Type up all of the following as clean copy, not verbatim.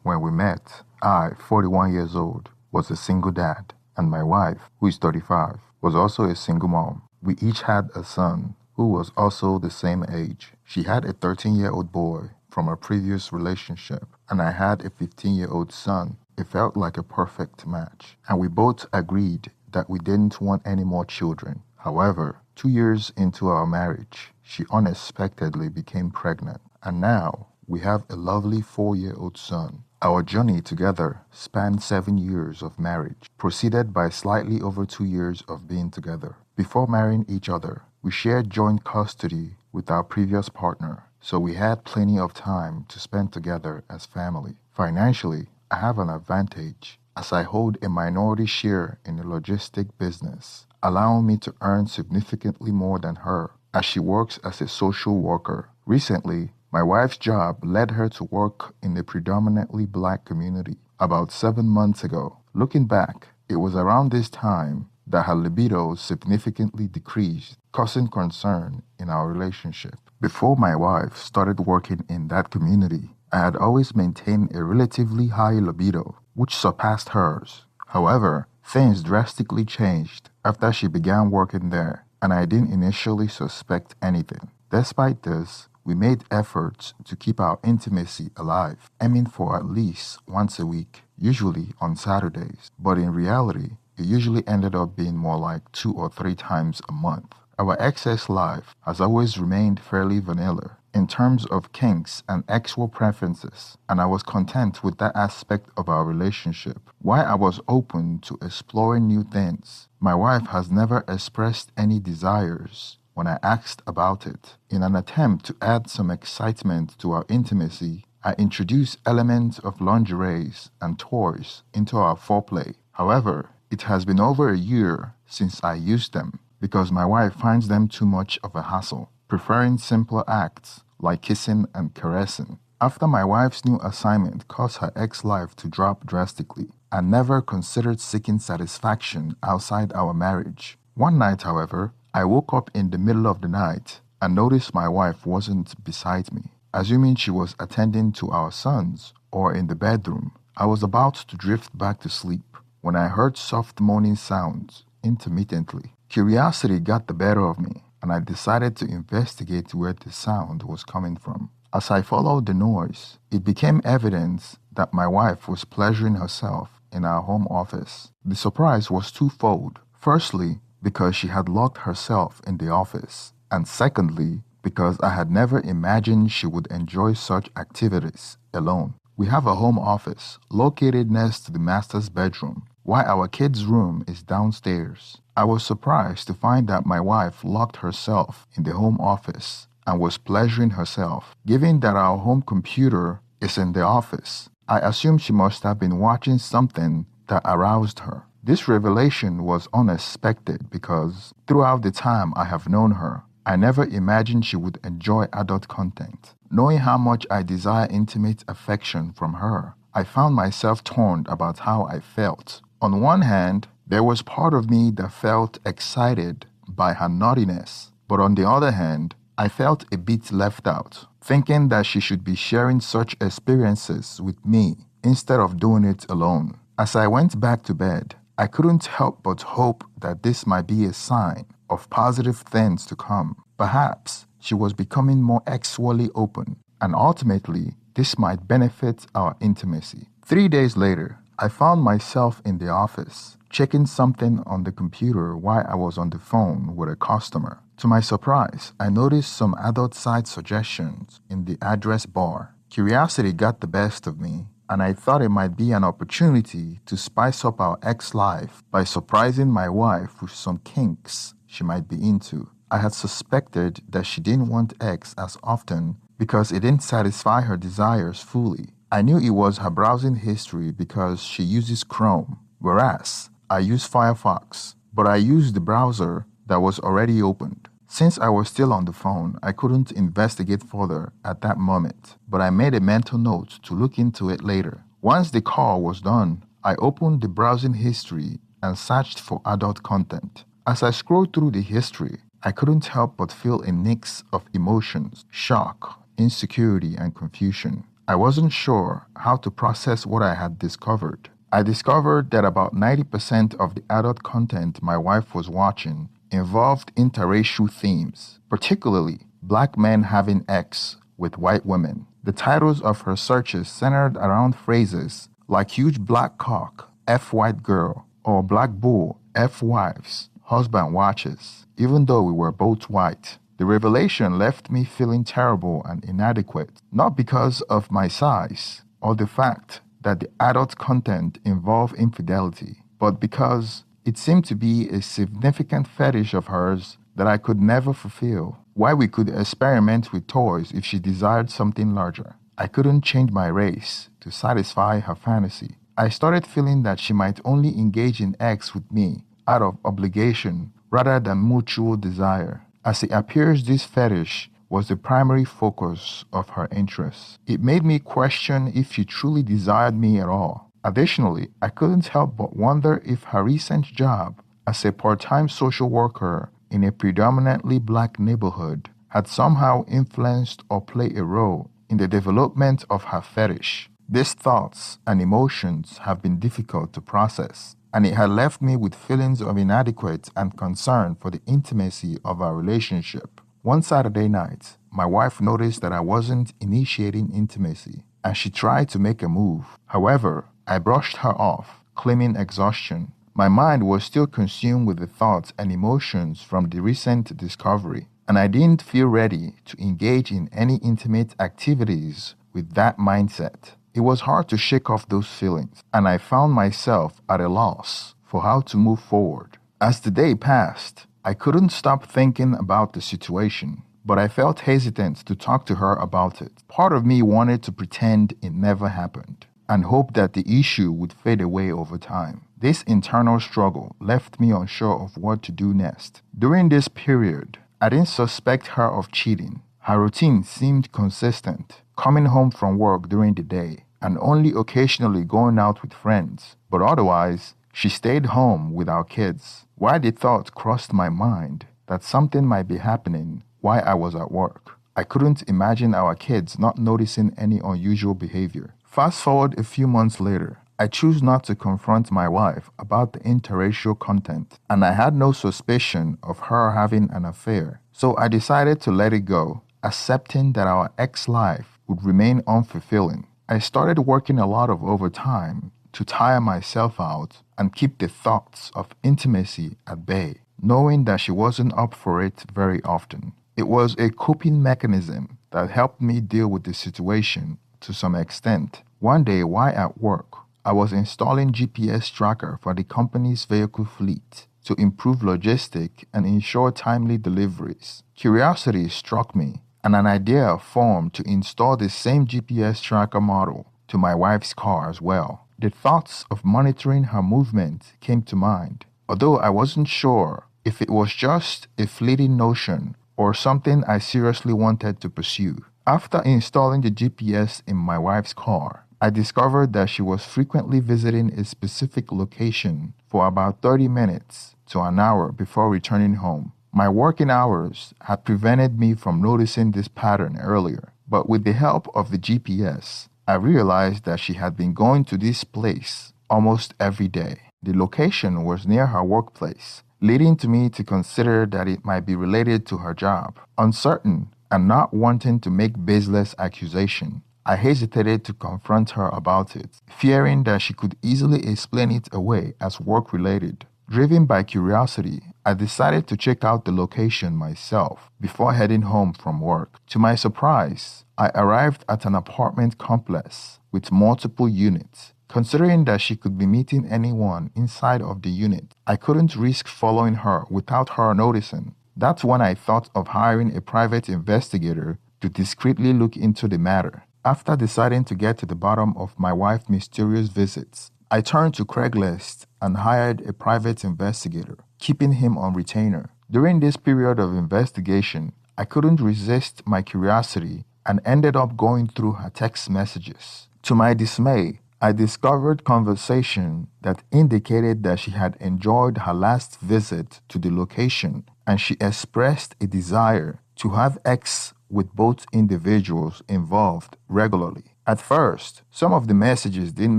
When we met, I, 41 years old, was a single dad, and my wife, who is 35, was also a single mom. We each had a son who was also the same age. She had a 13-year-old boy from a previous relationship, and I had a 15-year-old son. It felt like a perfect match, and we both agreed that we didn't want any more children. However, 2 years into our marriage, she unexpectedly became pregnant, and now we have a lovely 4-year-old son. Our journey together spanned 7 years of marriage, preceded by slightly over 2 years of being together. Before marrying each other, we shared joint custody with our previous partner, so we had plenty of time to spend together as family. Financially, I have an advantage as I hold a minority share in the logistic business, allowing me to earn significantly more than her as she works as a social worker. Recently, my wife's job led her to work in a predominantly black community. About 7 months ago, looking back, it was around this time that her libido significantly decreased, causing concern in our relationship. Before my wife started working in that community, I had always maintained a relatively high libido, which surpassed hers. However, things drastically changed after she began working there, and I didn't initially suspect anything. Despite this, we made efforts to keep our intimacy alive, aiming for at least once a week, usually on Saturdays. But in reality, it usually ended up being more like 2 or 3 times a month. Our excess life has always remained fairly vanilla in terms of kinks and sexual preferences, and I was content with that aspect of our relationship. While I was open to exploring new things, my wife has never expressed any desires when I asked about it. In an attempt to add some excitement to our intimacy, I introduced elements of lingeries and toys into our foreplay. However, it has been over a year since I used them because my wife finds them too much of a hassle, preferring simpler acts like kissing and caressing. After my wife's new assignment caused her ex-life to drop drastically, I never considered seeking satisfaction outside our marriage. One night, however, I woke up in the middle of the night and noticed my wife wasn't beside me. Assuming she was attending to our sons or in the bedroom, I was about to drift back to sleep when I heard soft moaning sounds intermittently. Curiosity got the better of me, and I decided to investigate where the sound was coming from. As I followed the noise, it became evident that my wife was pleasuring herself in our home office. The surprise was twofold. Firstly, because she had locked herself in the office, and secondly, because I had never imagined she would enjoy such activities alone. We have a home office located next to the master's bedroom, while our kids' room is downstairs. I was surprised to find that my wife locked herself in the home office and was pleasuring herself. Given that our home computer is in the office, I assumed she must have been watching something that aroused her. This revelation was unexpected because throughout the time I have known her, I never imagined she would enjoy adult content. Knowing how much I desire intimate affection from her, I found myself torn about how I felt. On one hand, there was part of me that felt excited by her naughtiness, but on the other hand, I felt a bit left out, thinking that she should be sharing such experiences with me instead of doing it alone. As I went back to bed, I couldn't help but hope that this might be a sign of positive things to come. Perhaps she was becoming more sexually open, and ultimately, this might benefit our intimacy. 3 days later, I found myself in the office, checking something on the computer while I was on the phone with a customer. To my surprise, I noticed some adult site suggestions in the address bar. Curiosity got the best of me, and I thought it might be an opportunity to spice up our ex-life by surprising my wife with some kinks she might be into. I had suspected that she didn't want X as often because it didn't satisfy her desires fully. I knew it was her browsing history because she uses Chrome, whereas I use Firefox, but I used the browser that was already opened. Since I was still on the phone, I couldn't investigate further at that moment, but I made a mental note to look into it later. Once the call was done, I opened the browsing history and searched for adult content. As I scrolled through the history, I couldn't help but feel a mix of emotions: shock, insecurity, and confusion. I wasn't sure how to process what I had discovered. I discovered that about 90% of the adult content my wife was watching involved interracial themes, particularly black men having sex with white women. The titles of her searches centered around phrases like huge black cock, F white girl, or black bull, F wives, husband watches, even though we were both white. The revelation left me feeling terrible and inadequate, not because of my size or the fact that the adult content involved infidelity, but because it seemed to be a significant fetish of hers that I could never fulfill. Why we could experiment with toys if she desired something larger. I couldn't change my race to satisfy her fantasy. I started feeling that she might only engage in sex with me out of obligation rather than mutual desire. As it appears, this fetish was the primary focus of her interest. It made me question if she truly desired me at all. Additionally, I couldn't help but wonder if her recent job as a part-time social worker in a predominantly black neighborhood had somehow influenced or played a role in the development of her fetish. These thoughts and emotions have been difficult to process, and it had left me with feelings of inadequate and concern for the intimacy of our relationship. One Saturday night, my wife noticed that I wasn't initiating intimacy, and she tried to make a move. However, I brushed her off, claiming exhaustion. My mind was still consumed with the thoughts and emotions from the recent discovery, and I didn't feel ready to engage in any intimate activities with that mindset. It was hard to shake off those feelings, and I found myself at a loss for how to move forward. As the day passed, I couldn't stop thinking about the situation, but I felt hesitant to talk to her about it. Part of me wanted to pretend it never happened and hope that the issue would fade away over time. This internal struggle left me unsure of what to do next. During this period, I didn't suspect her of cheating. Her routine seemed consistent, coming home from work during the day and only occasionally going out with friends, but otherwise, she stayed home with our kids. Why the thought crossed my mind that something might be happening while I was at work. I couldn't imagine our kids not noticing any unusual behavior. Fast forward a few months later, I chose not to confront my wife about the interracial content, and I had no suspicion of her having an affair. So I decided to let it go, accepting that our ex-life would remain unfulfilling. I started working a lot of overtime to tire myself out and keep the thoughts of intimacy at bay, knowing that she wasn't up for it very often. It was a coping mechanism that helped me deal with the situation to some extent. One day while at work, I was installing GPS tracker for the company's vehicle fleet to improve logistics and ensure timely deliveries. Curiosity struck me, and an idea formed to install the same GPS tracker model to my wife's car as well. The thoughts of monitoring her movement came to mind, although I wasn't sure if it was just a fleeting notion or something I seriously wanted to pursue. After installing the GPS in my wife's car, I discovered that she was frequently visiting a specific location for about 30 minutes to an hour before returning home. My working hours had prevented me from noticing this pattern earlier, but with the help of the GPS, I realized that she had been going to this place almost every day. The location was near her workplace, leading to me to consider that it might be related to her job. Uncertain and not wanting to make baseless accusation, I hesitated to confront her about it, fearing that she could easily explain it away as work-related. Driven by curiosity, I decided to check out the location myself before heading home from work. To my surprise, I arrived at an apartment complex with multiple units. Considering that she could be meeting anyone inside of the unit, I couldn't risk following her without her noticing. That's when I thought of hiring a private investigator to discreetly look into the matter. After deciding to get to the bottom of my wife's mysterious visits, I turned to Craigslist and hired a private investigator, keeping him on retainer. During this period of investigation, I couldn't resist my curiosity and ended up going through her text messages. To my dismay, I discovered conversation that indicated that she had enjoyed her last visit to the location and she expressed a desire to have sex with both individuals involved regularly. At first, some of the messages didn't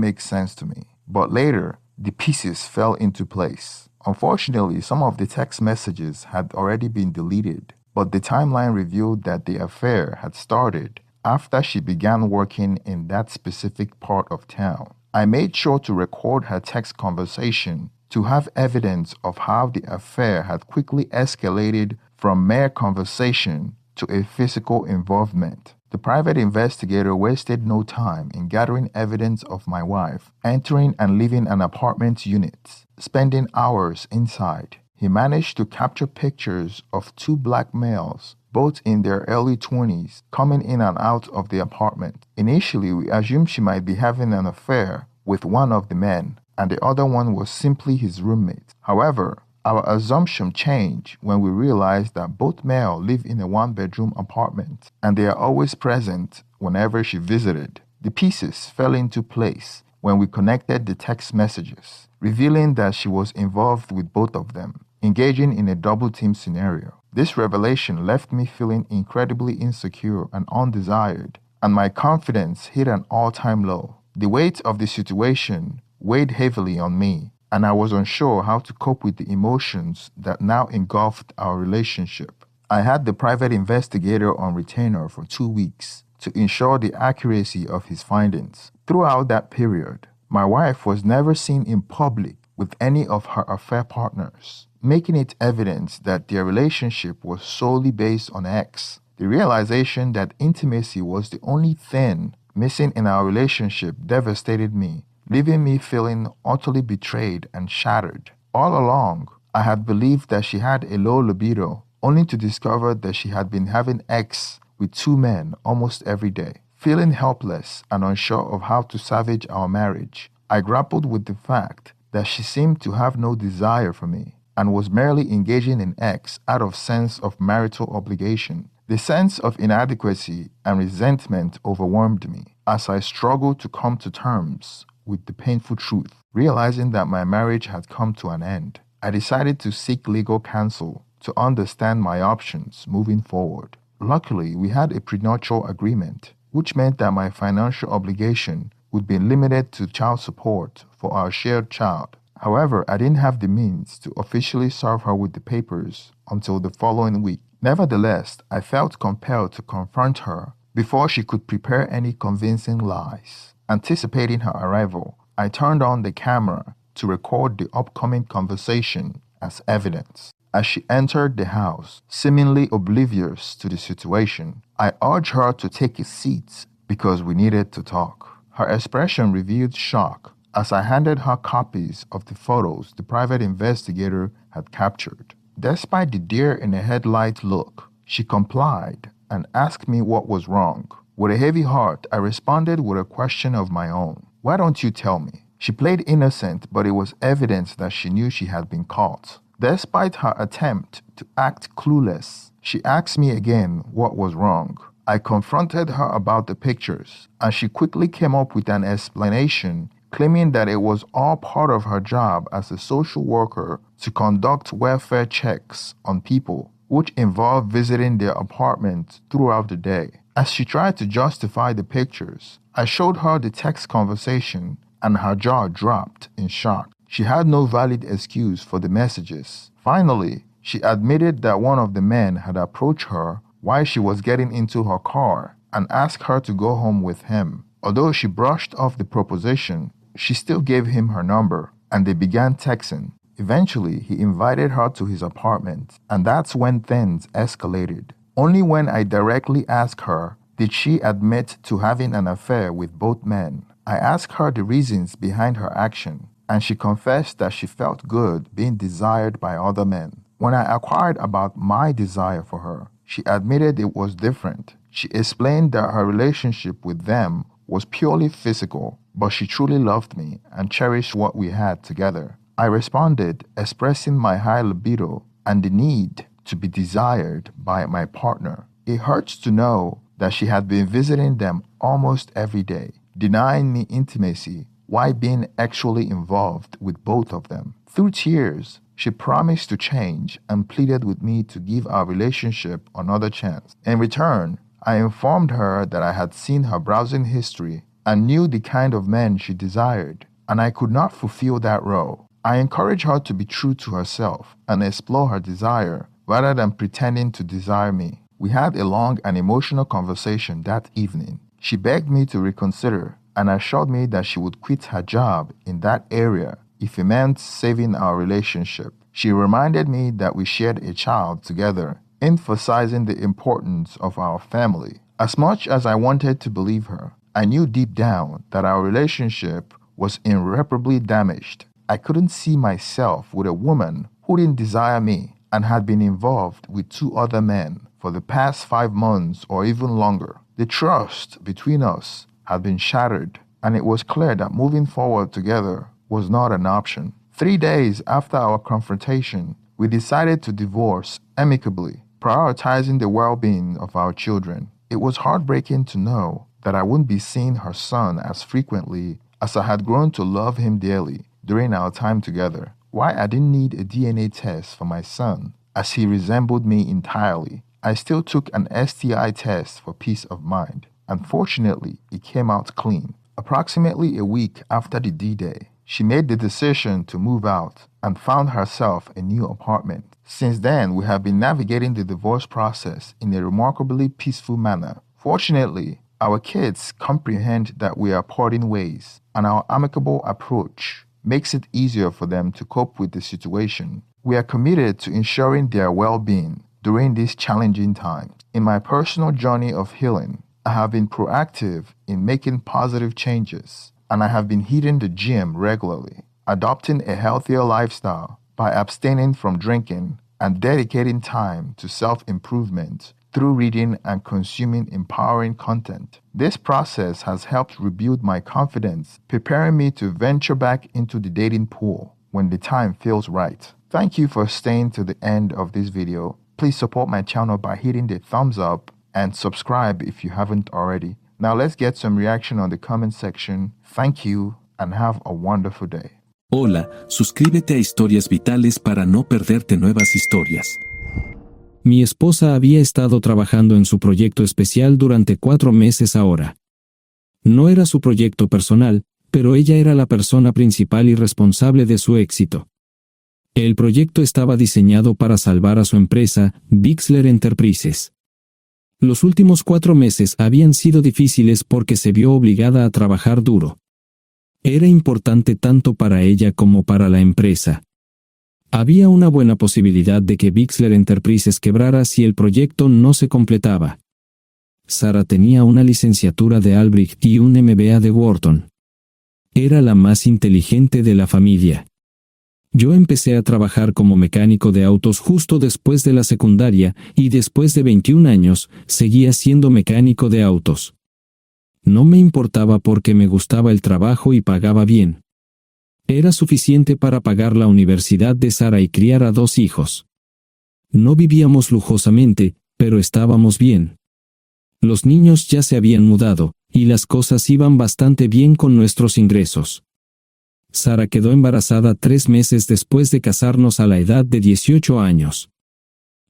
make sense to me, but later, the pieces fell into place. Unfortunately, some of the text messages had already been deleted, but the timeline revealed that the affair had started after she began working in that specific part of town. I made sure to record her text conversation to have evidence of how the affair had quickly escalated from mere conversation to a physical involvement. The private investigator wasted no time in gathering evidence of my wife entering and leaving an apartment unit, spending hours inside. He managed to capture pictures of two black males, both in their early 20s, coming in and out of the apartment. Initially, we assumed she might be having an affair with one of the men, and the other one was simply his roommate. However, our assumption changed when we realized that both males live in a one-bedroom apartment, and they are always present whenever she visited. The pieces fell into place when we connected the text messages, revealing that she was involved with both of them, engaging in a double-team scenario. This revelation left me feeling incredibly insecure and undesired, and my confidence hit an all-time low. The weight of the situation weighed heavily on me, and I was unsure how to cope with the emotions that now engulfed our relationship. I had the private investigator on retainer for 2 weeks to ensure the accuracy of his findings. Throughout that period, my wife was never seen in public with any of her affair partners, making it evident that their relationship was solely based on sex. The realization that intimacy was the only thing missing in our relationship devastated me, leaving me feeling utterly betrayed and shattered. All along, I had believed that she had a low libido, only to discover that she had been having sex with two men almost every day. Feeling helpless and unsure of how to salvage our marriage, I grappled with the fact that she seemed to have no desire for me and was merely engaging in sex out of sense of marital obligation. The sense of inadequacy and resentment overwhelmed me as I struggled to come to terms with the painful truth. Realizing that my marriage had come to an end, I decided to seek legal counsel to understand my options moving forward. Luckily, we had a prenuptial agreement, which meant that my financial obligation would be limited to child support for our shared child. However, I didn't have the means to officially serve her with the papers until the following week. Nevertheless, I felt compelled to confront her before she could prepare any convincing lies. Anticipating her arrival, I turned on the camera to record the upcoming conversation as evidence. As she entered the house, seemingly oblivious to the situation, I urged her to take a seat because we needed to talk. Her expression revealed shock as I handed her copies of the photos the private investigator had captured. Despite the deer-in-the-headlight look, she complied and asked me what was wrong. With a heavy heart, I responded with a question of my own. Why don't you tell me? She played innocent, but it was evident that she knew she had been caught. Despite her attempt to act clueless, she asked me again what was wrong. I confronted her about the pictures, and she quickly came up with an explanation, claiming that it was all part of her job as a social worker to conduct welfare checks on people, which involved visiting their apartment throughout the day. As she tried to justify the pictures, I showed her the text conversation, and her jaw dropped in shock. She had no valid excuse for the messages. Finally, she admitted that one of the men had approached her while she was getting into her car and asked her to go home with him. Although she brushed off the proposition, she still gave him her number, and they began texting. Eventually, he invited her to his apartment, and that's when things escalated. Only when I directly asked her did she admit to having an affair with both men. I asked her the reasons behind her action, and she confessed that she felt good being desired by other men. When I inquired about my desire for her, she admitted it was different. She explained that her relationship with them was purely physical, but she truly loved me and cherished what we had together. I responded, expressing my high libido and the need to be desired by my partner. It hurts to know that she had been visiting them almost every day, denying me intimacy while being actually involved with both of them. Through tears, she promised to change and pleaded with me to give our relationship another chance. In return, I informed her that I had seen her browsing history and knew the kind of men she desired, and I could not fulfill that role. I encouraged her to be true to herself and explore her desire rather than pretending to desire me. We had a long and emotional conversation that evening. She begged me to reconsider and assured me that she would quit her job in that area if it meant saving our relationship. She reminded me that we shared a child together, emphasizing the importance of our family. As much as I wanted to believe her, I knew deep down that our relationship was irreparably damaged. I couldn't see myself with a woman who didn't desire me and had been involved with 2 other men for the past 5 months or even longer. The trust between us had been shattered, and it was clear that moving forward together was not an option. 3 days after our confrontation, we decided to divorce amicably, prioritizing the well-being of our children. It was heartbreaking to know that I wouldn't be seeing her son as frequently as I had grown to love him dearly during our time together. Why I didn't need a DNA test for my son, as he resembled me entirely. I still took an STI test for peace of mind. Unfortunately, it came out clean. Approximately a week after the D-Day, she made the decision to move out and found herself a new apartment. Since then, we have been navigating the divorce process in a remarkably peaceful manner. Fortunately, our kids comprehend that we are parting ways, and our amicable approach makes it easier for them to cope with the situation. We are committed to ensuring their well-being during this challenging time. In my personal journey of healing, I have been proactive in making positive changes, and I have been hitting the gym regularly, adopting a healthier lifestyle by abstaining from drinking and dedicating time to self-improvement through reading and consuming empowering content. This process has helped rebuild my confidence, preparing me to venture back into the dating pool when the time feels right. Thank you for staying to the end of this video. Please support my channel by hitting the thumbs up and subscribe if you haven't already. Now let's get some reaction on the comment section. Thank you and have a wonderful day. Hola, suscríbete a Historias Vitales para no perderte nuevas historias. Mi esposa había estado trabajando en su proyecto especial durante 4 meses ahora. No era su proyecto personal, pero ella era la persona principal y responsable de su éxito. El proyecto estaba diseñado para salvar a su empresa, Bixler Enterprises. Los últimos 4 meses habían sido difíciles porque se vio obligada a trabajar duro. Era importante tanto para ella como para la empresa. Había una buena posibilidad de que Bixler Enterprises quebrara si el proyecto no se completaba. Sara tenía una licenciatura de Albrecht y un MBA de Wharton. Era la más inteligente de la familia. Yo empecé a trabajar como mecánico de autos justo después de la secundaria y después de 21 años seguía siendo mecánico de autos. No me importaba porque me gustaba el trabajo y pagaba bien. Era suficiente para pagar la universidad de Sara y criar a 2 hijos. No vivíamos lujosamente, pero estábamos bien. Los niños ya se habían mudado, y las cosas iban bastante bien con nuestros ingresos. Sara quedó embarazada 3 meses después de casarnos a la edad de 18 años.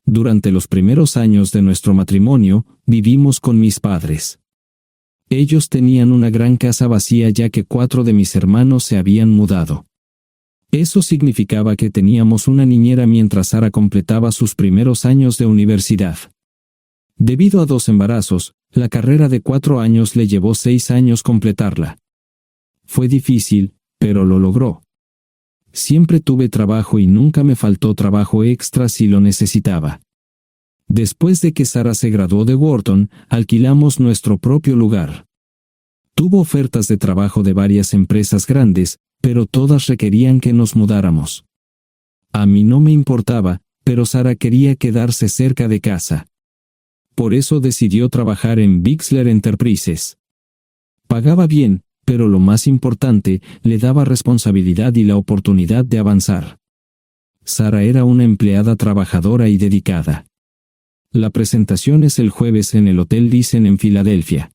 Durante los primeros años de nuestro matrimonio, vivimos con mis padres. Ellos tenían una gran casa vacía ya que 4 de mis hermanos se habían mudado. Eso significaba que teníamos una niñera mientras Sara completaba sus primeros años de universidad. Debido a 2 embarazos, la carrera de 4 años le llevó 6 años completarla. Fue difícil, pero lo logró. Siempre tuve trabajo y nunca me faltó trabajo extra si lo necesitaba. Después de que Sara se graduó de Wharton, alquilamos nuestro propio lugar. Tuvo ofertas de trabajo de varias empresas grandes, pero todas requerían que nos mudáramos. A mí no me importaba, pero Sara quería quedarse cerca de casa. Por eso decidió trabajar en Bixler Enterprises. Pagaba bien, pero lo más importante, le daba responsabilidad y la oportunidad de avanzar. Sara era una empleada trabajadora y dedicada. La presentación es el jueves en el Hotel Thyssen en Filadelfia.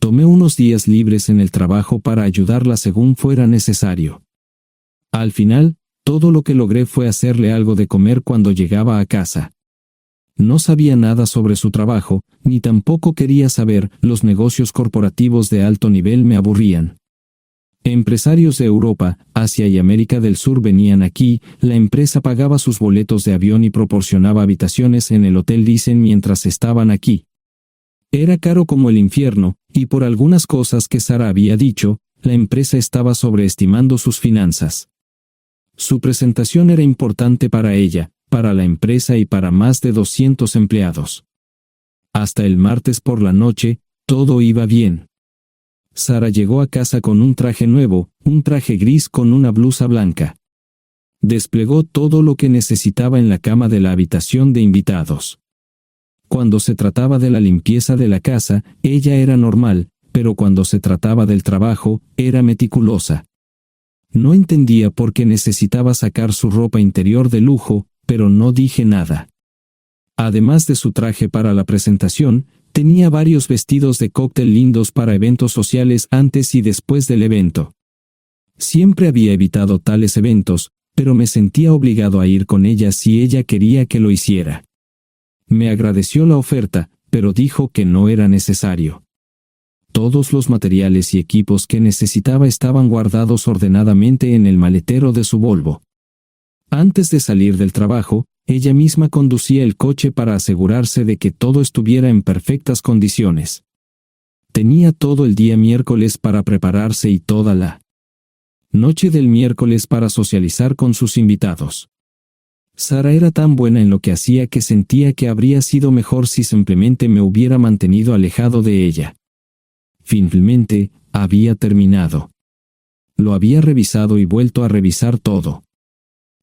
Tomé unos días libres en el trabajo para ayudarla según fuera necesario. Al final, todo lo que logré fue hacerle algo de comer cuando llegaba a casa. No sabía nada sobre su trabajo, ni tampoco quería saber. Los negocios corporativos de alto nivel me aburrían. Empresarios de Europa, Asia y América del Sur venían aquí, la empresa pagaba sus boletos de avión y proporcionaba habitaciones en el Hotel Thyssen mientras estaban aquí. Era caro como el infierno, y por algunas cosas que Sara había dicho, la empresa estaba sobreestimando sus finanzas. Su presentación era importante para ella, para la empresa y para más de 200 empleados. Hasta el martes por la noche, todo iba bien. Sara llegó a casa con un traje nuevo, un traje gris con una blusa blanca. Desplegó todo lo que necesitaba en la cama de la habitación de invitados. Cuando se trataba de la limpieza de la casa, ella era normal, pero cuando se trataba del trabajo, era meticulosa. No entendía por qué necesitaba sacar su ropa interior de lujo, pero no dije nada. Además de su traje para la presentación, tenía varios vestidos de cóctel lindos para eventos sociales antes y después del evento. Siempre había evitado tales eventos, pero me sentía obligado a ir con ella si ella quería que lo hiciera. Me agradeció la oferta, pero dijo que no era necesario. Todos los materiales y equipos que necesitaba estaban guardados ordenadamente en el maletero de su Volvo. Antes de salir del trabajo, ella misma conducía el coche para asegurarse de que todo estuviera en perfectas condiciones. Tenía todo el día miércoles para prepararse y toda la noche del miércoles para socializar con sus invitados. Sara era tan buena en lo que hacía que sentía que habría sido mejor si simplemente me hubiera mantenido alejado de ella. Finalmente, había terminado. Lo había revisado y vuelto a revisar todo.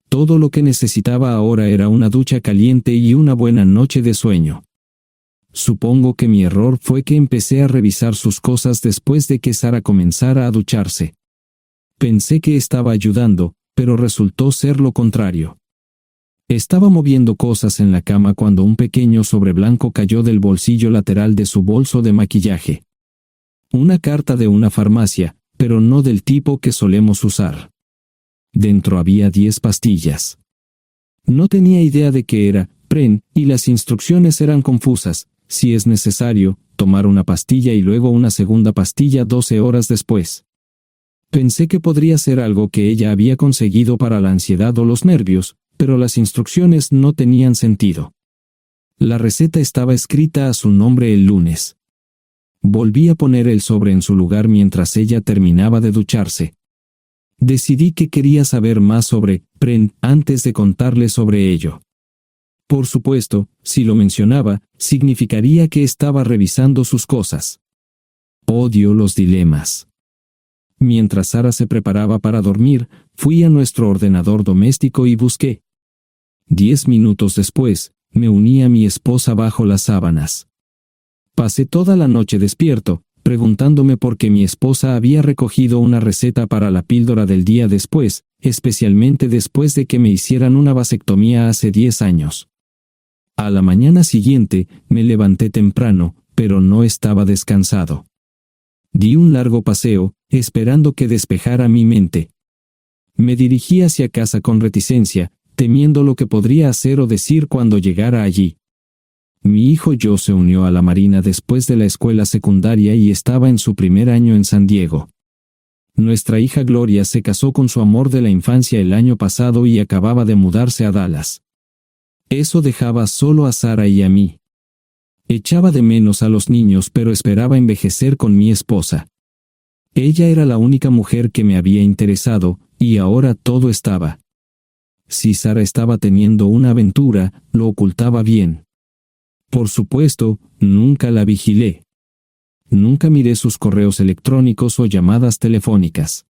Todo lo que necesitaba ahora era una ducha caliente y una buena noche de sueño. Supongo que mi error fue que empecé a revisar sus cosas después de que Sara comenzara a ducharse. Pensé que estaba ayudando, pero resultó ser lo contrario. Estaba moviendo cosas en la cama cuando un pequeño sobre blanco cayó del bolsillo lateral de su bolso de maquillaje. Una carta de una farmacia, pero no del tipo que solemos usar. Dentro había 10 pastillas. No tenía idea de qué era, Pren, y las instrucciones eran confusas. Si es necesario, tomar una pastilla y luego una segunda pastilla 12 horas después. Pensé que podría ser algo que ella había conseguido para la ansiedad o los nervios, pero las instrucciones no tenían sentido. La receta estaba escrita a su nombre el lunes. Volví a poner el sobre en su lugar mientras ella terminaba de ducharse. Decidí que quería saber más sobre Pren antes de contarle sobre ello. Por supuesto, si lo mencionaba, significaría que estaba revisando sus cosas. Odio los dilemas. Mientras Sara se preparaba para dormir, fui a nuestro ordenador doméstico y busqué. 10 minutos después, me uní a mi esposa bajo las sábanas. Pasé toda la noche despierto, preguntándome por qué mi esposa había recogido una receta para la píldora del día después, especialmente después de que me hicieran una vasectomía hace 10 años. A la mañana siguiente, me levanté temprano, pero no estaba descansado. Di un largo paseo, esperando que despejara mi mente. Me dirigí hacia casa con reticencia, temiendo lo que podría hacer o decir cuando llegara allí. Mi hijo Joe se unió a la Marina después de la escuela secundaria y estaba en su primer año en San Diego. Nuestra hija Gloria se casó con su amor de la infancia el año pasado y acababa de mudarse a Dallas. Eso dejaba solo a Sara y a mí. Echaba de menos a los niños, pero esperaba envejecer con mi esposa. Ella era la única mujer que me había interesado, y ahora todo estaba. Si Sara estaba teniendo una aventura, lo ocultaba bien. Por supuesto, nunca la vigilé. Nunca miré sus correos electrónicos o llamadas telefónicas.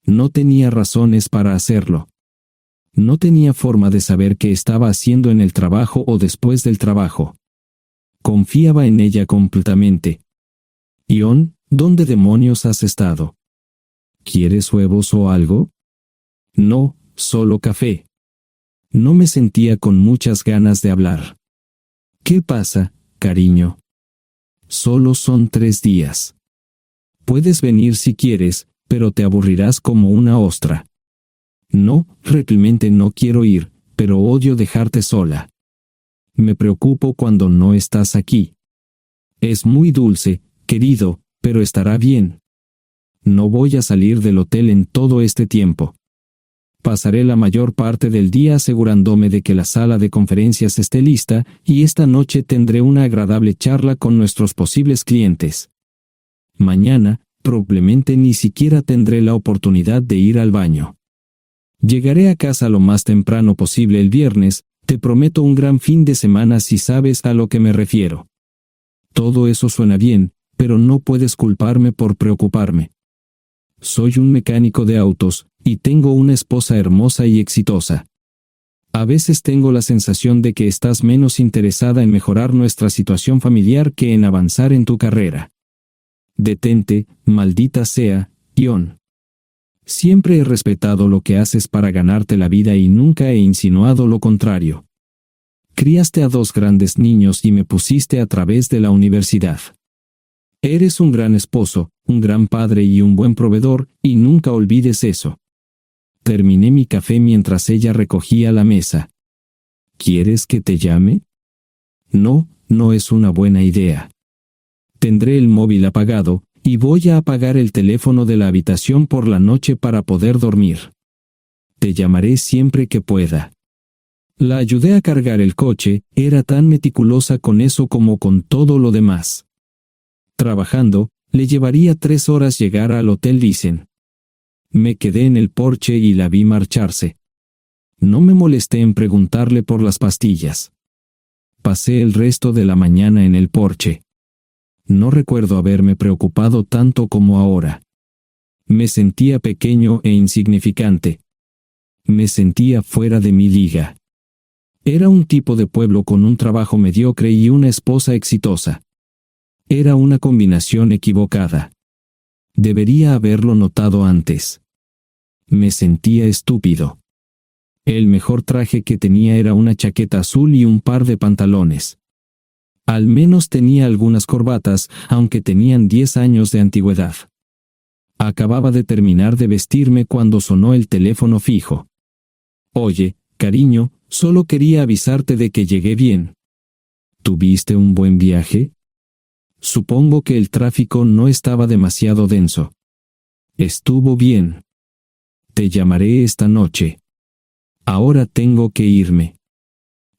No tenía razones para hacerlo. No tenía forma de saber qué estaba haciendo en el trabajo o después del trabajo. Confiaba en ella completamente. Ion, ¿dónde demonios has estado? ¿Quieres huevos o algo? No, solo café. No me sentía con muchas ganas de hablar. ¿Qué pasa, cariño? Solo son 3 días. Puedes venir si quieres, pero te aburrirás como una ostra. No, realmente no quiero ir, pero odio dejarte sola. me preocupo cuando no estás aquí. Es muy dulce, querido, pero estará bien. No voy a salir del hotel en todo este tiempo. Pasaré la mayor parte del día asegurándome de que la sala de conferencias esté lista, y esta noche tendré una agradable charla con nuestros posibles clientes. Mañana, probablemente ni siquiera tendré la oportunidad de ir al baño. Llegaré a casa lo más temprano posible el viernes. Te prometo un gran fin de semana si sabes a lo que me refiero. Todo eso suena bien, pero no puedes culparme por preocuparme. Soy un mecánico de autos, y tengo una esposa hermosa y exitosa. A veces tengo la sensación de que estás menos interesada en mejorar nuestra situación familiar que en avanzar en tu carrera. Detente, maldita sea, Ion. Siempre he respetado lo que haces para ganarte la vida y nunca he insinuado lo contrario. Criaste a 2 grandes niños y me pusiste a través de la universidad. Eres un gran esposo, un gran padre y un buen proveedor, y nunca olvides eso. Terminé mi café mientras ella recogía la mesa. ¿Quieres que te llame? No, no es una buena idea. Tendré el móvil apagado, y voy a apagar el teléfono de la habitación por la noche para poder dormir. Te llamaré siempre que pueda. La ayudé a cargar el coche, era tan meticulosa con eso como con todo lo demás. Trabajando, le llevaría 3 horas llegar al Hotel Thyssen. Me quedé en el porche y la vi marcharse. No me molesté en preguntarle por las pastillas. Pasé el resto de la mañana en el porche. No recuerdo haberme preocupado tanto como ahora. Me sentía pequeño e insignificante. Me sentía fuera de mi liga. Era un tipo de pueblo con un trabajo mediocre y una esposa exitosa. Era una combinación equivocada. Debería haberlo notado antes. Me sentía estúpido. El mejor traje que tenía era una chaqueta azul y un par de pantalones. Al menos tenía algunas corbatas, aunque tenían 10 años de antigüedad. Acababa de terminar de vestirme cuando sonó el teléfono fijo. Oye, cariño, solo quería avisarte de que llegué bien. ¿Tuviste un buen viaje? Supongo que el tráfico no estaba demasiado denso. Estuvo bien. Te llamaré esta noche. Ahora tengo que irme.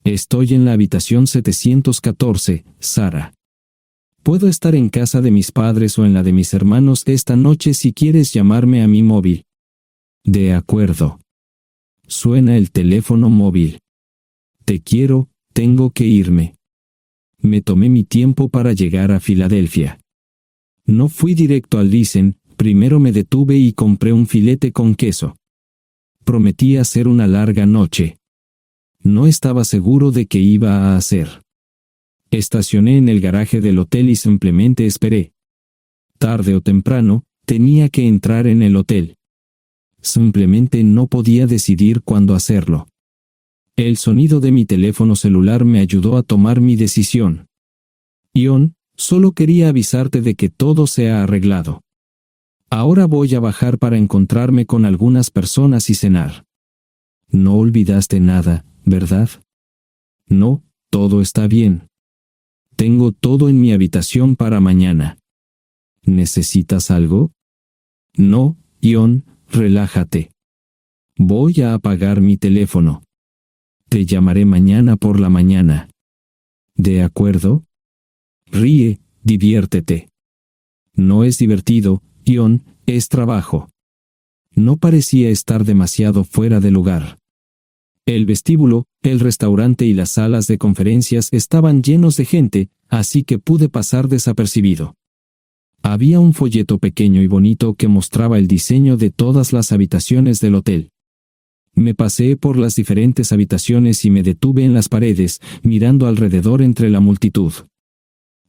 Estoy en la habitación 714, Sara. Puedo estar en casa de mis padres o en la de mis hermanos esta noche si quieres llamarme a mi móvil. De acuerdo. Suena el teléfono móvil. Te quiero, tengo que irme. Me tomé mi tiempo para llegar a Filadelfia. No fui directo al Thyssen, primero me detuve y compré un filete con queso. Prometí hacer una larga noche. No estaba seguro de qué iba a hacer. Estacioné en el garaje del hotel y simplemente esperé. Tarde o temprano, tenía que entrar en el hotel. Simplemente no podía decidir cuándo hacerlo. El sonido de mi teléfono celular me ayudó a tomar mi decisión. Ion, solo quería avisarte de que todo se ha arreglado. Ahora voy a bajar para encontrarme con algunas personas y cenar. No olvidaste nada, ¿verdad? No, todo está bien. Tengo todo en mi habitación para mañana. ¿Necesitas algo? No, Ion, relájate. Voy a apagar mi teléfono. Te llamaré mañana por la mañana. ¿De acuerdo? Ríe, diviértete. No es divertido, Ion, es trabajo. No parecía estar demasiado fuera de lugar. El vestíbulo, el restaurante y las salas de conferencias estaban llenos de gente, así que pude pasar desapercibido. Había un folleto pequeño y bonito que mostraba el diseño de todas las habitaciones del hotel. Me paseé por las diferentes habitaciones y me detuve en las paredes, mirando alrededor entre la multitud.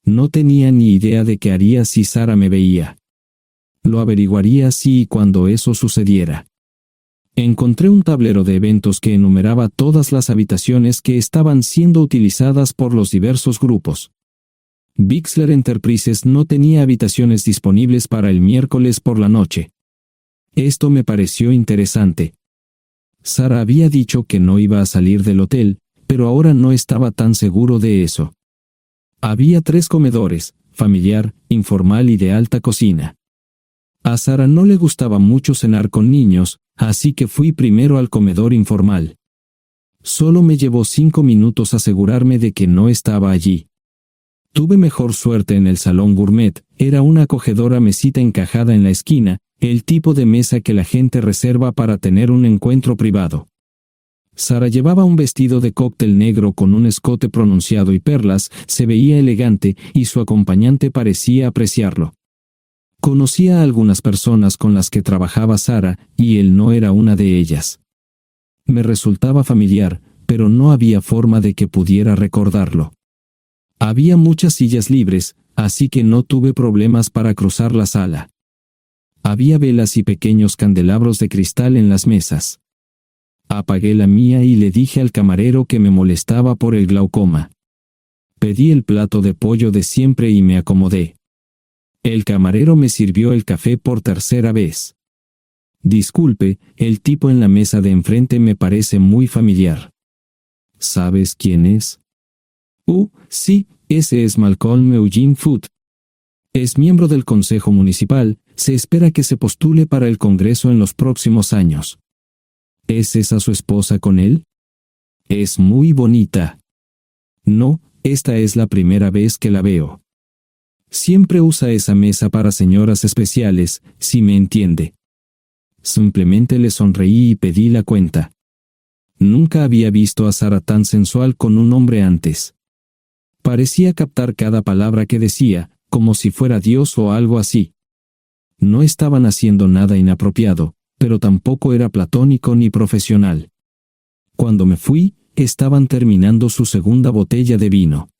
No tenía ni idea de qué haría si Sara me veía. Lo averiguaría si y cuando eso sucediera. Encontré un tablero de eventos que enumeraba todas las habitaciones que estaban siendo utilizadas por los diversos grupos. Bixler Enterprises no tenía habitaciones disponibles para el miércoles por la noche. Esto me pareció interesante. Sara había dicho que no iba a salir del hotel, pero ahora no estaba tan seguro de eso. Había 3 comedores, familiar, informal y de alta cocina. A Sara no le gustaba mucho cenar con niños, así que fui primero al comedor informal. Solo me llevó 5 minutos asegurarme de que no estaba allí. Tuve mejor suerte en el salón gourmet, era una acogedora mesita encajada en la esquina, el tipo de mesa que la gente reserva para tener un encuentro privado. Sara llevaba un vestido de cóctel negro con un escote pronunciado y perlas, se veía elegante y su acompañante parecía apreciarlo. Conocía a algunas personas con las que trabajaba Sara y él no era una de ellas. Me resultaba familiar, pero no había forma de que pudiera recordarlo. Había muchas sillas libres, así que no tuve problemas para cruzar la sala. Había velas y pequeños candelabros de cristal en las mesas. Apagué la mía y le dije al camarero que me molestaba por el glaucoma. Pedí el plato de pollo de siempre y me acomodé. El camarero me sirvió el café por tercera vez. Disculpe, el tipo en la mesa de enfrente me parece muy familiar. ¿Sabes quién es? Sí, ese es Malcolm Eugene Foote. Es miembro del Consejo Municipal, se espera que se postule para el Congreso en los próximos años. ¿Es esa su esposa con él? Es muy bonita. No, esta es la primera vez que la veo. Siempre usa esa mesa para señoras especiales, si me entiende. Simplemente le sonreí y pedí la cuenta. Nunca había visto a Sara tan sensual con un hombre antes. Parecía captar cada palabra que decía, como si fuera Dios o algo así. No estaban haciendo nada inapropiado, pero tampoco era platónico ni profesional. Cuando me fui, estaban terminando su segunda botella de vino.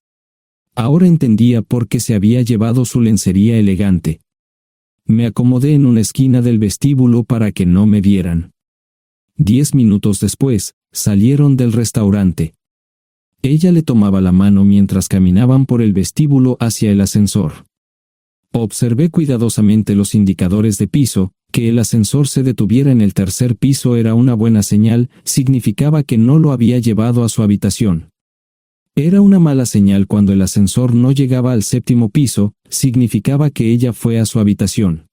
Ahora entendía por qué se había llevado su lencería elegante. Me acomodé en una esquina del vestíbulo para que no me vieran. 10 minutos después, salieron del restaurante. Ella le tomaba la mano mientras caminaban por el vestíbulo hacia el ascensor. Observé cuidadosamente los indicadores de piso, que el ascensor se detuviera en el tercer piso era una buena señal, significaba que no lo había llevado a su habitación. Era una mala señal cuando el ascensor no llegaba al séptimo piso, significaba que ella fue a su habitación.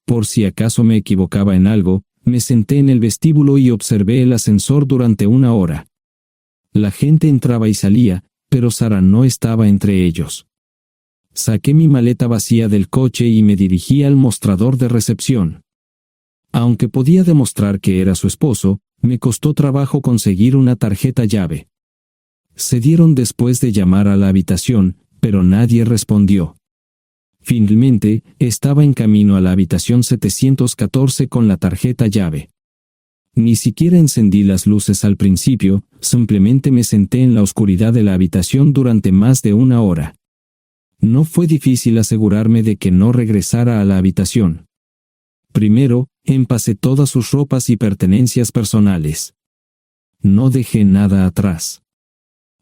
Por si acaso me equivocaba en algo, me senté en el vestíbulo y observé el ascensor durante 1 hora. La gente entraba y salía, pero Sara no estaba entre ellos. Saqué mi maleta vacía del coche y me dirigí al mostrador de recepción. Aunque podía demostrar que era su esposo, me costó trabajo conseguir una tarjeta llave. Se dieron después de llamar a la habitación, pero nadie respondió. Finalmente, estaba en camino a la habitación 714 con la tarjeta llave. Ni siquiera encendí las luces al principio, simplemente me senté en la oscuridad de la habitación durante más de 1 hora. No fue difícil asegurarme de que no regresara a la habitación. Primero, empacé todas sus ropas y pertenencias personales. No dejé nada atrás.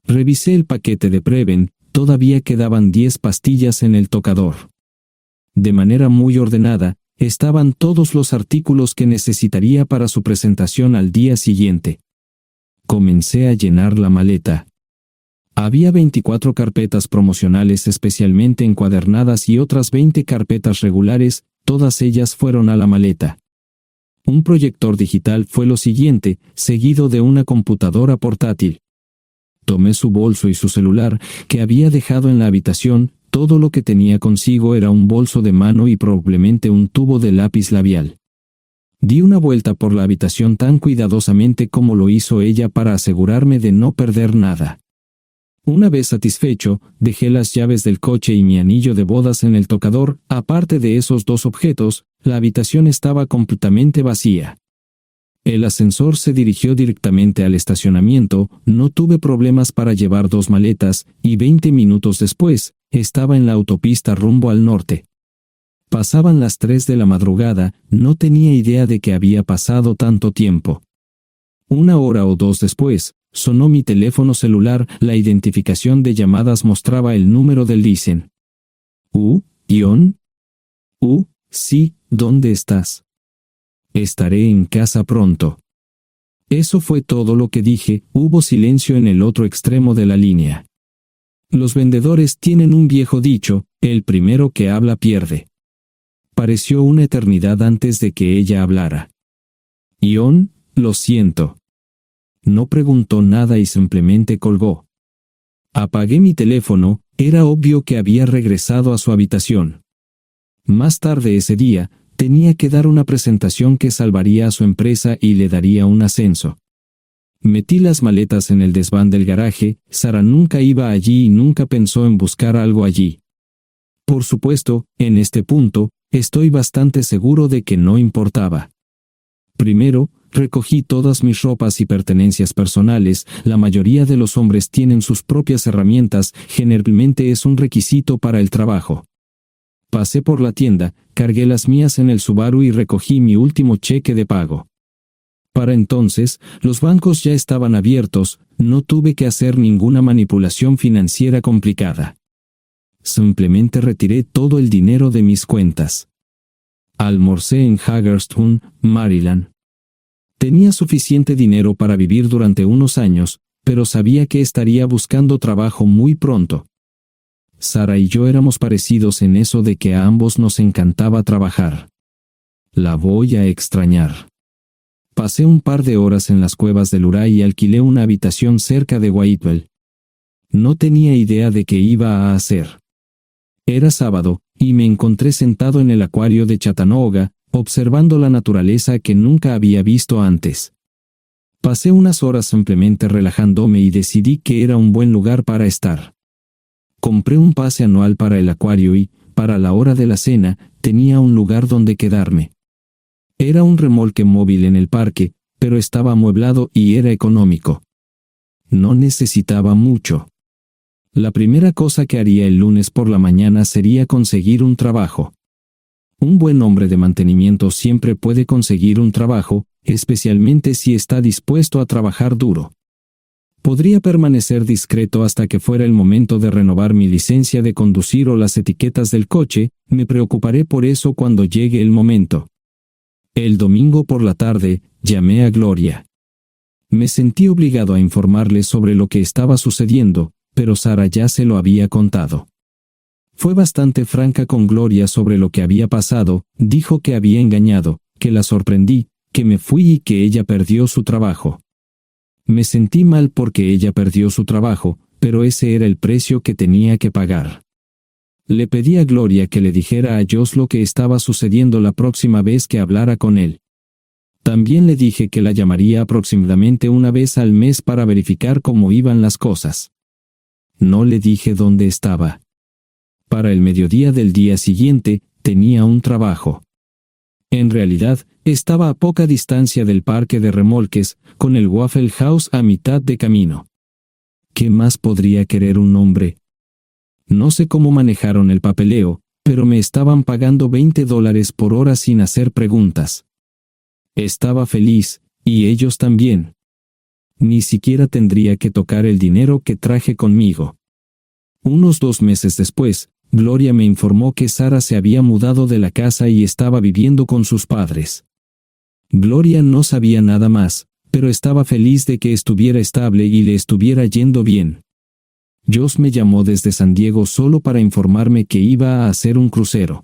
Revisé el paquete de Preven, todavía quedaban 10 pastillas en el tocador. De manera muy ordenada, estaban todos los artículos que necesitaría para su presentación al día siguiente. Comencé a llenar la maleta. Había 24 carpetas promocionales especialmente encuadernadas y otras 20 carpetas regulares, todas ellas fueron a la maleta. Un proyector digital fue lo siguiente, seguido de una computadora portátil. Tomé su bolso y su celular, que había dejado en la habitación, todo lo que tenía consigo era un bolso de mano y probablemente un tubo de lápiz labial. Di una vuelta por la habitación tan cuidadosamente como lo hizo ella para asegurarme de no perder nada. Una vez satisfecho, dejé las llaves del coche y mi anillo de bodas en el tocador, aparte de esos 2 objetos, la habitación estaba completamente vacía. El ascensor se dirigió directamente al estacionamiento, no tuve problemas para llevar 2 maletas, y 20 minutos después, estaba en la autopista rumbo al norte. Pasaban las 3 de la madrugada, no tenía idea de que había pasado tanto tiempo. 1 hora o 2 después, sonó mi teléfono celular, la identificación de llamadas mostraba el número del Listen. ¿Ion? Sí, ¿dónde estás? Estaré en casa pronto. Eso fue todo lo que dije. Hubo silencio en el otro extremo de la línea. Los vendedores tienen un viejo dicho: el primero que habla pierde. Pareció una eternidad antes de que ella hablara. Ion, lo siento. No preguntó nada y simplemente colgó. Apagué mi teléfono. Era obvio que había regresado a su habitación. Más tarde ese día, tenía que dar una presentación que salvaría a su empresa y le daría un ascenso. Metí las maletas en el desván del garaje. Sara nunca iba allí y nunca pensó en buscar algo allí. Por supuesto, en este punto, estoy bastante seguro de que no importaba. Primero, recogí todas mis ropas y pertenencias personales. La mayoría de los hombres tienen sus propias herramientas, generalmente es un requisito para el trabajo. Pasé por la tienda, cargué las mías en el Subaru y recogí mi último cheque de pago. Para entonces, los bancos ya estaban abiertos, no tuve que hacer ninguna manipulación financiera complicada. Simplemente retiré todo el dinero de mis cuentas. Almorcé en Hagerstown, Maryland. Tenía suficiente dinero para vivir durante unos años, pero sabía que estaría buscando trabajo muy pronto. Sara y yo éramos parecidos en eso de que a ambos nos encantaba trabajar. La voy a extrañar. Pasé un par de horas en las cuevas del Uray y alquilé una habitación cerca de Whitewell. No tenía idea de qué iba a hacer. Era sábado, y me encontré sentado en el acuario de Chattanooga, observando la naturaleza que nunca había visto antes. Pasé unas horas simplemente relajándome y decidí que era un buen lugar para estar. Compré un pase anual para el acuario y, para la hora de la cena, tenía un lugar donde quedarme. Era un remolque móvil en el parque, pero estaba amueblado y era económico. No necesitaba mucho. La primera cosa que haría el lunes por la mañana sería conseguir un trabajo. Un buen hombre de mantenimiento siempre puede conseguir un trabajo, especialmente si está dispuesto a trabajar duro. Podría permanecer discreto hasta que fuera el momento de renovar mi licencia de conducir o las etiquetas del coche. Me preocuparé por eso cuando llegue el momento. El domingo por la tarde, llamé a Gloria. Me sentí obligado a informarle sobre lo que estaba sucediendo, pero Sara ya se lo había contado. Fue bastante franca con Gloria sobre lo que había pasado. Dijo que había engañado, que la sorprendí, que me fui y que ella perdió su trabajo. Me sentí mal porque ella perdió su trabajo, pero ese era el precio que tenía que pagar. Le pedí a Gloria que le dijera a Josh lo que estaba sucediendo la próxima vez que hablara con él. También le dije que la llamaría aproximadamente una vez al mes para verificar cómo iban las cosas. No le dije dónde estaba. Para el mediodía del día siguiente, tenía un trabajo. En realidad, estaba a poca distancia del parque de remolques, con el Waffle House a mitad de camino. ¿Qué más podría querer un hombre? No sé cómo manejaron el papeleo, pero me estaban pagando $20 por hora sin hacer preguntas. Estaba feliz, y ellos también. Ni siquiera tendría que tocar el dinero que traje conmigo. Unos 2 meses después, Gloria me informó que Sara se había mudado de la casa y estaba viviendo con sus padres. Gloria no sabía nada más, pero estaba feliz de que estuviera estable y le estuviera yendo bien. Josh me llamó desde San Diego solo para informarme que iba a hacer un crucero.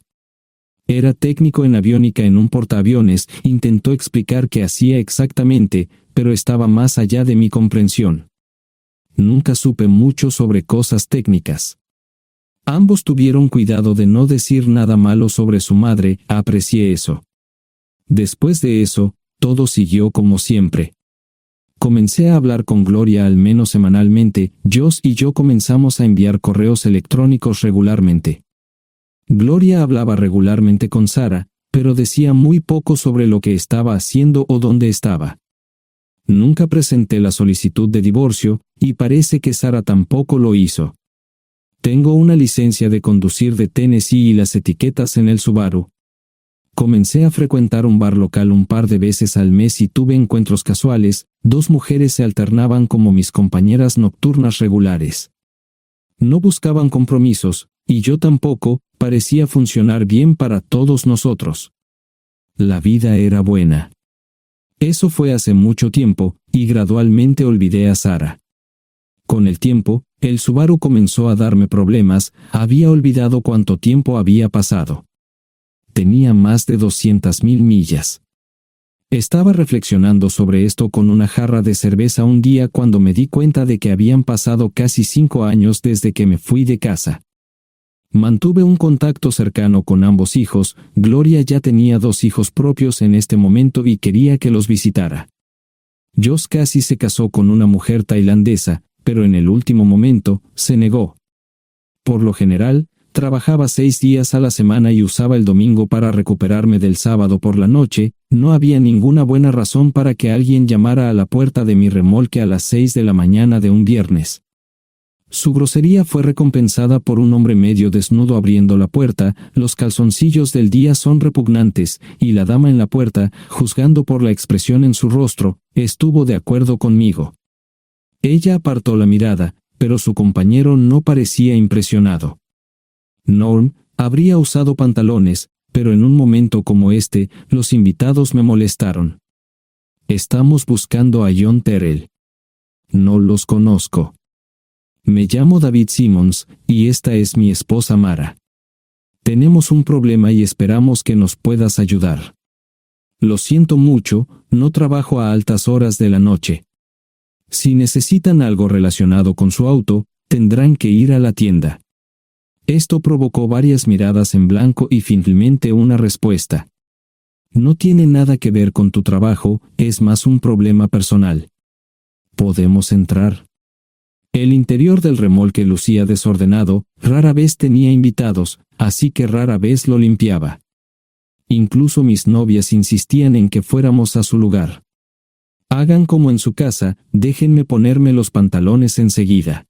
Era técnico en aviónica en un portaaviones. Intentó explicar qué hacía exactamente, pero estaba más allá de mi comprensión. Nunca supe mucho sobre cosas técnicas. Ambos tuvieron cuidado de no decir nada malo sobre su madre. Aprecié eso. Después de eso, todo siguió como siempre. Comencé a hablar con Gloria al menos semanalmente. Josh y yo comenzamos a enviar correos electrónicos regularmente. Gloria hablaba regularmente con Sara, pero decía muy poco sobre lo que estaba haciendo o dónde estaba. Nunca presenté la solicitud de divorcio, y parece que Sara tampoco lo hizo. Tengo una licencia de conducir de Tennessee y las etiquetas en el Subaru. Comencé a frecuentar un bar local un par de veces al mes y tuve encuentros casuales. 2 mujeres se alternaban como mis compañeras nocturnas regulares. No buscaban compromisos, y yo tampoco. Parecía funcionar bien para todos nosotros. La vida era buena. Eso fue hace mucho tiempo, y gradualmente olvidé a Sara. Con el tiempo, el Subaru comenzó a darme problemas, había olvidado cuánto tiempo había pasado. Tenía más de 200.000 millas. Estaba reflexionando sobre esto con una jarra de cerveza un día cuando me di cuenta de que habían pasado casi 5 años desde que me fui de casa. Mantuve un contacto cercano con ambos hijos. Gloria ya tenía 2 hijos propios en este momento y quería que los visitara. Josh casi se casó con una mujer tailandesa, pero en el último momento, se negó. Por lo general, trabajaba 6 días a la semana y usaba el domingo para recuperarme del sábado por la noche. No había ninguna buena razón para que alguien llamara a la puerta de mi remolque a las 6 de la mañana de un viernes. Su grosería fue recompensada por un hombre medio desnudo abriendo la puerta. Los calzoncillos del día son repugnantes, y la dama en la puerta, juzgando por la expresión en su rostro, estuvo de acuerdo conmigo. Ella apartó la mirada, pero su compañero no parecía impresionado. Norm habría usado pantalones, pero en un momento como este, los invitados me molestaron. Estamos buscando a John Terrell. No los conozco. Me llamo David Simmons, y esta es mi esposa Mara. Tenemos un problema y esperamos que nos puedas ayudar. Lo siento mucho, no trabajo a altas horas de la noche. Si necesitan algo relacionado con su auto, tendrán que ir a la tienda. Esto provocó varias miradas en blanco y finalmente una respuesta. No tiene nada que ver con tu trabajo, es más un problema personal. ¿Podemos entrar? El interior del remolque lucía desordenado, rara vez tenía invitados, así que rara vez lo limpiaba. Incluso mis novias insistían en que fuéramos a su lugar. Hagan como en su casa, déjenme ponerme los pantalones enseguida.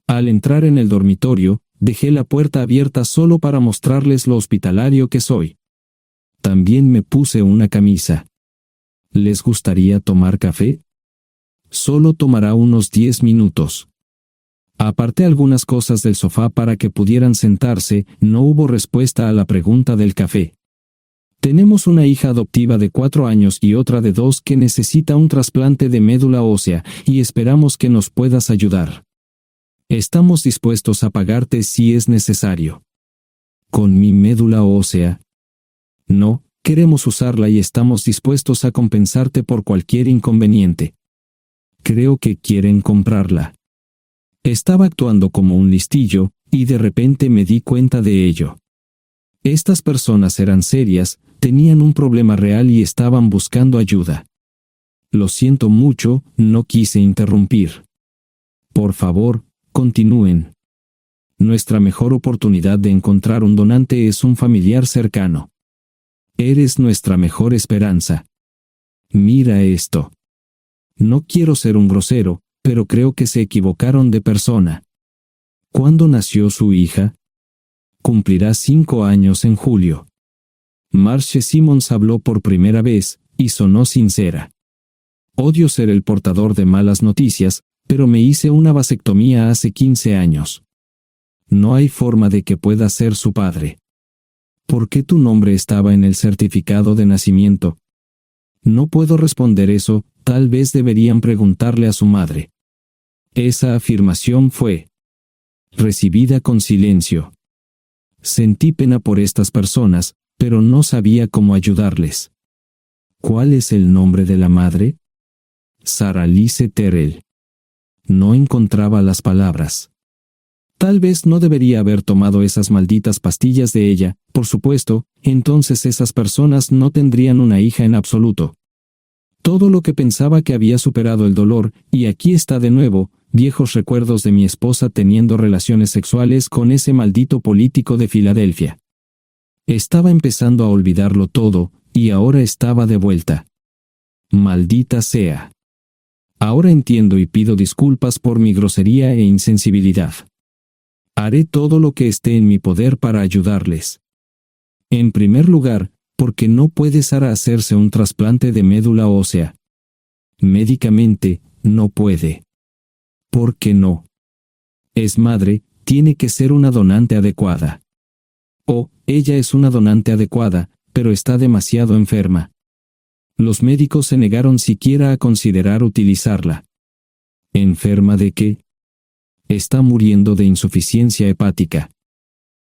Al entrar en el dormitorio, dejé la puerta abierta solo para mostrarles lo hospitalario que soy. También me puse una camisa. ¿Les gustaría tomar café? Solo tomará unos 10 minutos. Aparté algunas cosas del sofá para que pudieran sentarse. No hubo respuesta a la pregunta del café. Tenemos una hija adoptiva de 4 años y otra de 2 que necesita un trasplante de médula ósea, y esperamos que nos puedas ayudar. Estamos dispuestos a pagarte si es necesario. ¿Con mi médula ósea? No, queremos usarla y estamos dispuestos a compensarte por cualquier inconveniente. Creo que quieren comprarla. Estaba actuando como un listillo, y de repente me di cuenta de ello. Estas personas eran serias, tenían un problema real y estaban buscando ayuda. Lo siento mucho, no quise interrumpir. Por favor, continúen. Nuestra mejor oportunidad de encontrar un donante es un familiar cercano. Eres nuestra mejor esperanza. Mira esto. No quiero ser un grosero, pero creo que se equivocaron de persona. ¿Cuándo nació su hija? Cumplirá 5 años en julio. Marche Simmons habló por primera vez, y sonó sincera. Odio ser el portador de malas noticias, pero me hice una vasectomía hace 15 años. No hay forma de que pueda ser su padre. ¿Por qué tu nombre estaba en el certificado de nacimiento? No puedo responder eso, tal vez deberían preguntarle a su madre. Esa afirmación fue recibida con silencio. Sentí pena por estas personas, pero no sabía cómo ayudarles. ¿Cuál es el nombre de la madre? Sarah Lise Terrell. No encontraba las palabras. Tal vez no debería haber tomado esas malditas pastillas de ella, por supuesto, entonces esas personas no tendrían una hija en absoluto. Todo lo que pensaba que había superado el dolor, y aquí está de nuevo, viejos recuerdos de mi esposa teniendo relaciones sexuales con ese maldito político de Filadelfia. Estaba empezando a olvidarlo todo, y ahora estaba de vuelta. Maldita sea. Ahora entiendo y pido disculpas por mi grosería e insensibilidad. Haré todo lo que esté en mi poder para ayudarles. En primer lugar, porque no puede Sara hacerse un trasplante de médula ósea. Médicamente, no puede. ¿Por qué no? Es madre, tiene que ser una donante adecuada. Ella es una donante adecuada, pero está demasiado enferma. Los médicos se negaron siquiera a considerar utilizarla. ¿Enferma de qué? Está muriendo de insuficiencia hepática.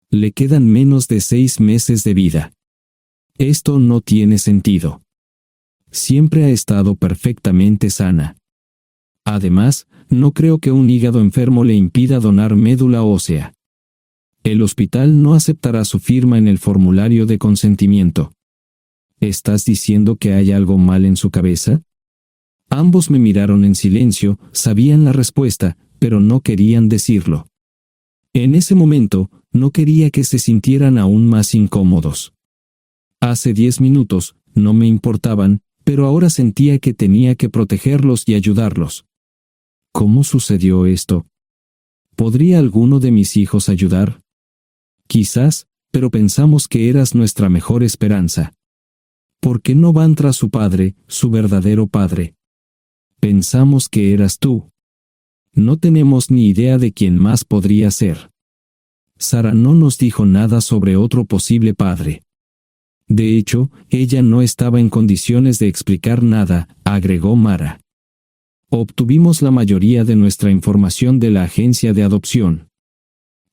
Le quedan menos de 6 meses de vida. Esto no tiene sentido. Siempre ha estado perfectamente sana. Además, no creo que un hígado enfermo le impida donar médula ósea. El hospital no aceptará su firma en el formulario de consentimiento. ¿Estás diciendo que hay algo mal en su cabeza? Ambos me miraron en silencio, sabían la respuesta, pero no querían decirlo. En ese momento, no quería que se sintieran aún más incómodos. Hace 10 minutos, no me importaban, pero ahora sentía que tenía que protegerlos y ayudarlos. ¿Cómo sucedió esto? ¿Podría alguno de mis hijos ayudar? Quizás, pero pensamos que eras nuestra mejor esperanza. ¿Por qué no van tras su padre, su verdadero padre? Pensamos que eras tú. No tenemos ni idea de quién más podría ser. Sara no nos dijo nada sobre otro posible padre. De hecho, ella no estaba en condiciones de explicar nada, agregó Mara. Obtuvimos la mayoría de nuestra información de la agencia de adopción.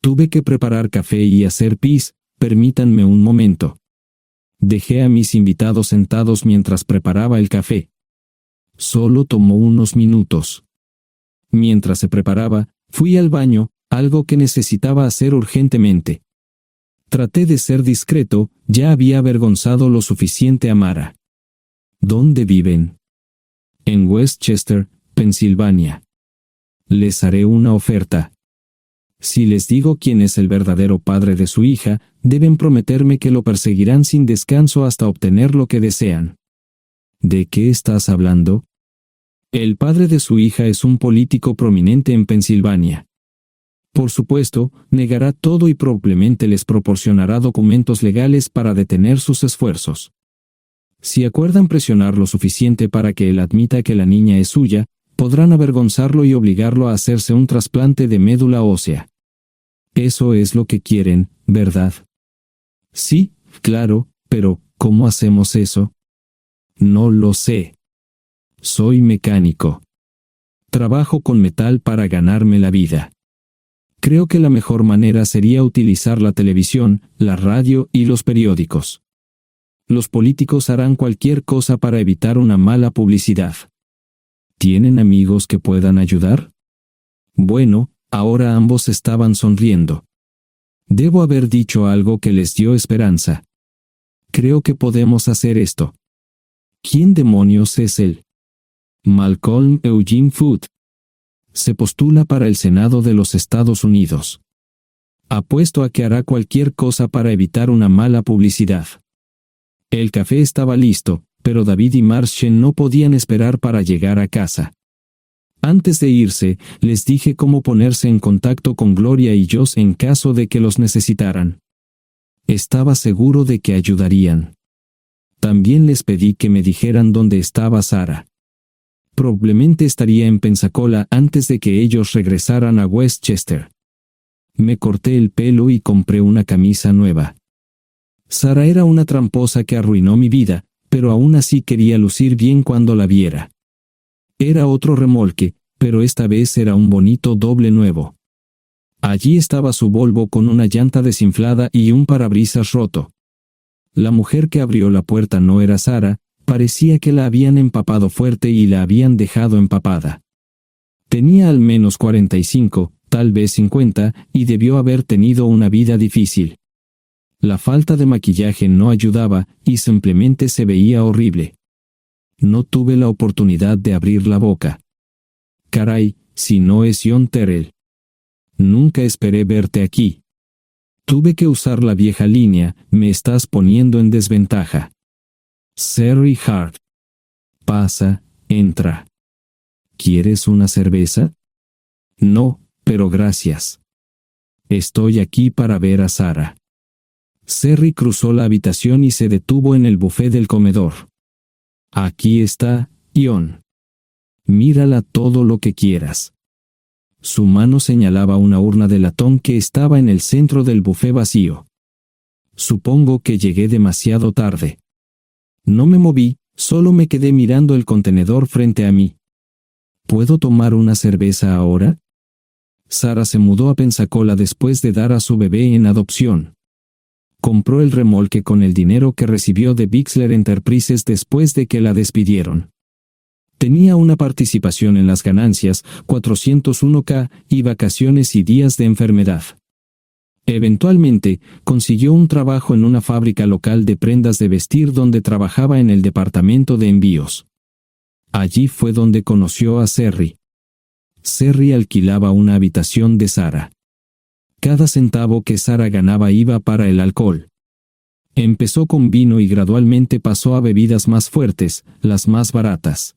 Tuve que preparar café y hacer pis, permítanme un momento. Dejé a mis invitados sentados mientras preparaba el café. Solo tomó unos minutos. Mientras se preparaba, fui al baño, algo que necesitaba hacer urgentemente. Traté de ser discreto, ya había avergonzado lo suficiente a Mara. ¿Dónde viven? En Westchester, Pensilvania. Les haré una oferta. Si les digo quién es el verdadero padre de su hija, deben prometerme que lo perseguirán sin descanso hasta obtener lo que desean. ¿De qué estás hablando? El padre de su hija es un político prominente en Pensilvania. Por supuesto, negará todo y probablemente les proporcionará documentos legales para detener sus esfuerzos. Si acuerdan presionar lo suficiente para que él admita que la niña es suya, podrán avergonzarlo y obligarlo a hacerse un trasplante de médula ósea. Eso es lo que quieren, ¿verdad? Sí, claro, pero ¿cómo hacemos eso? No lo sé. Soy mecánico. Trabajo con metal para ganarme la vida. Creo que la mejor manera sería utilizar la televisión, la radio y los periódicos. Los políticos harán cualquier cosa para evitar una mala publicidad. ¿Tienen amigos que puedan ayudar? Bueno, ahora ambos estaban sonriendo. Debo haber dicho algo que les dio esperanza. Creo que podemos hacer esto. ¿Quién demonios es él? Malcolm Eugene Foote. Se postula para el Senado de los Estados Unidos. Apuesto a que hará cualquier cosa para evitar una mala publicidad. El café estaba listo, pero David y Marshall no podían esperar para llegar a casa. Antes de irse, les dije cómo ponerse en contacto con Gloria y Josh en caso de que los necesitaran. Estaba seguro de que ayudarían. También les pedí que me dijeran dónde estaba Sara. Probablemente estaría en Pensacola antes de que ellos regresaran a Westchester. Me corté el pelo y compré una camisa nueva. Sara era una tramposa que arruinó mi vida, pero aún así quería lucir bien cuando la viera. Era otro remolque, pero esta vez era un bonito doble nuevo. Allí estaba su Volvo con una llanta desinflada y un parabrisas roto. La mujer que abrió la puerta no era Sara, parecía que la habían empapado fuerte y la habían dejado empapada. Tenía al menos 45, tal vez 50, y debió haber tenido una vida difícil. La falta de maquillaje no ayudaba y simplemente se veía horrible. No tuve la oportunidad de abrir la boca. Caray, si no es John Terrell. Nunca esperé verte aquí. Tuve que usar la vieja línea, me estás poniendo en desventaja. Sherry Hart. Pasa, entra. ¿Quieres una cerveza? No, pero gracias. Estoy aquí para ver a Sara. Sherry cruzó la habitación y se detuvo en el buffet del comedor. Aquí está, John. Mírala todo lo que quieras. Su mano señalaba una urna de latón que estaba en el centro del buffet vacío. Supongo que llegué demasiado tarde. No me moví, Solo me quedé mirando el contenedor frente a mí. ¿Puedo tomar una cerveza ahora? Sara se mudó a Pensacola después de dar a su bebé en adopción. Compró el remolque con el dinero que recibió de Bixler Enterprises después de que la despidieron. Tenía una participación en las ganancias, 401k, y vacaciones y días de enfermedad. Eventualmente, consiguió un trabajo en una fábrica local de prendas de vestir donde trabajaba en el departamento de envíos. Allí fue donde conoció a Serry. Serry alquilaba una habitación de Sara. Cada centavo que Sara ganaba iba para el alcohol. Empezó con vino y gradualmente pasó a bebidas más fuertes, las más baratas.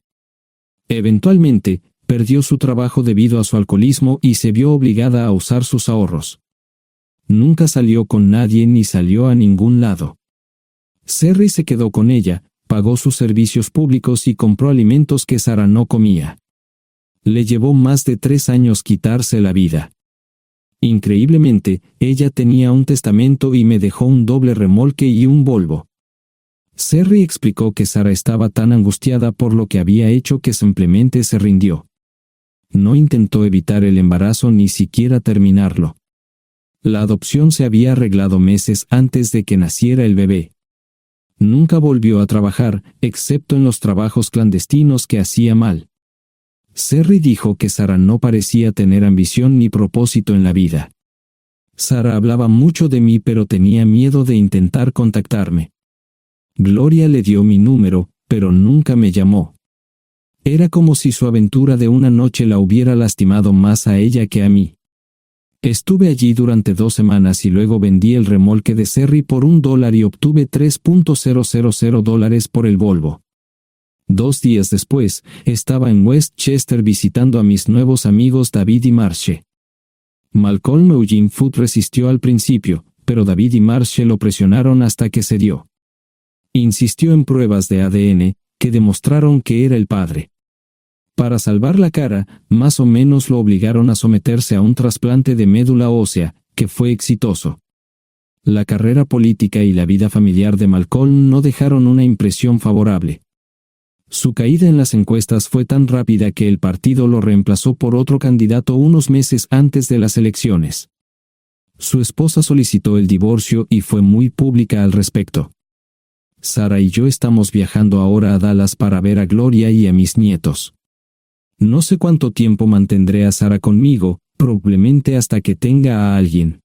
Eventualmente, perdió su trabajo debido a su alcoholismo y se vio obligada a usar sus ahorros. Nunca salió con nadie ni salió a ningún lado. Serry se quedó con ella, pagó sus servicios públicos y compró alimentos que Sara no comía. Le llevó más de 3 años quitarse la vida. Increíblemente, ella tenía un testamento y me dejó un doble remolque y un Volvo. Serry explicó que Sara estaba tan angustiada por lo que había hecho que simplemente se rindió. No intentó evitar el embarazo ni siquiera terminarlo. La adopción se había arreglado meses antes de que naciera el bebé. Nunca volvió a trabajar, excepto en los trabajos clandestinos que hacía mal. Serry dijo que Sara no parecía tener ambición ni propósito en la vida. Sara hablaba mucho de mí pero tenía miedo de intentar contactarme. Gloria le dio mi número, pero nunca me llamó. Era como si su aventura de una noche la hubiera lastimado más a ella que a mí. Estuve allí durante 2 semanas y luego vendí el remolque de Serry por $1 y obtuve $3,000 por el Volvo. 2 días después, estaba en Westchester visitando a mis nuevos amigos David y Marche. Malcolm Eugene Foote resistió al principio, pero David y Marche lo presionaron hasta que cedió. Insistió en pruebas de ADN, que demostraron que era el padre. Para salvar la cara, más o menos lo obligaron a someterse a un trasplante de médula ósea, que fue exitoso. La carrera política y la vida familiar de Malcolm no dejaron una impresión favorable. Su caída en las encuestas fue tan rápida que el partido lo reemplazó por otro candidato unos meses antes de las elecciones. Su esposa solicitó el divorcio y fue muy pública al respecto. Sara y yo estamos viajando ahora a Dallas para ver a Gloria y a mis nietos. No sé cuánto tiempo mantendré a Sara conmigo, probablemente hasta que tenga a alguien.